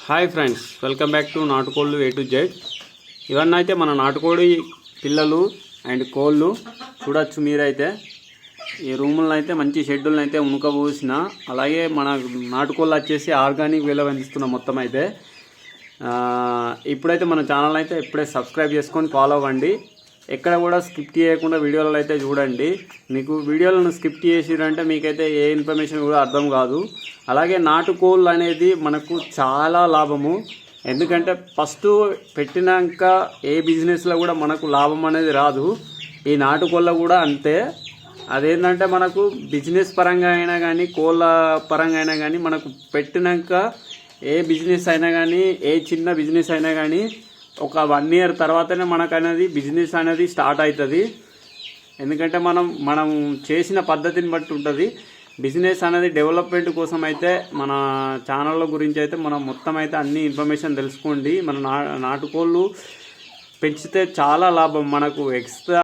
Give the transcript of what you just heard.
Hi friends, welcome back to నాటుకోళ్ళు A to Z. ఇవన్నీ అయితే మన నాటుకోడి పిల్లలు అండ్ కోళ్ళు చూడొచ్చు. మీరైతే ఈ రూములను అయితే మంచి షెడ్యూల్ని అయితే ఉనుకబోసిన, అలాగే మన నాటుకోళ్ళు వచ్చేసి ఆర్గానిక్ వేలో పెంచుతున్నాం మొత్తం అయితే. ఇప్పుడైతే మన ఛానల్ అయితే ఇప్పుడే సబ్స్క్రైబ్ చేసుకొని ఫాలో అవ్వండి. ఎక్కడ కూడా స్కిప్ చేయకుండా వీడియోలు అయితే చూడండి. మీకు వీడియోలను స్కిప్ చేసిరంటే మీకైతే ఏ ఇన్ఫర్మేషన్ కూడా అర్థం కాదు. అలాగే నాటుకోళ్ళు అనేది మనకు చాలా లాభము. ఎందుకంటే ఫస్ట్ పెట్టినాక ఏ బిజినెస్లో కూడా మనకు లాభం అనేది రాదు. ఈ నాటుకోళ్ళ కూడా అంతే. అదేంటంటే మనకు బిజినెస్ పరంగా అయినా కానీ కోళ్ళ పరంగా అయినా కానీ మనకు పెట్టినాక ఏ బిజినెస్ అయినా కానీ ఏ చిన్న బిజినెస్ అయినా కానీ ఒక 1 year తర్వాతనే మనకు అనేది బిజినెస్ అనేది స్టార్ట్ అవుతుంది. ఎందుకంటే మనం చేసిన పద్ధతిని బట్టి ఉంటుంది. బిజినెస్ అనేది డెవలప్మెంట్ కోసం అయితే మన ఛానళ్ళ గురించి అయితే మనం మొత్తం అయితే అన్ని ఇన్ఫర్మేషన్ తెలుసుకోండి. మన నాటుకోళ్ళు పెంచితే చాలా లాభం. మనకు ఎక్స్ట్రా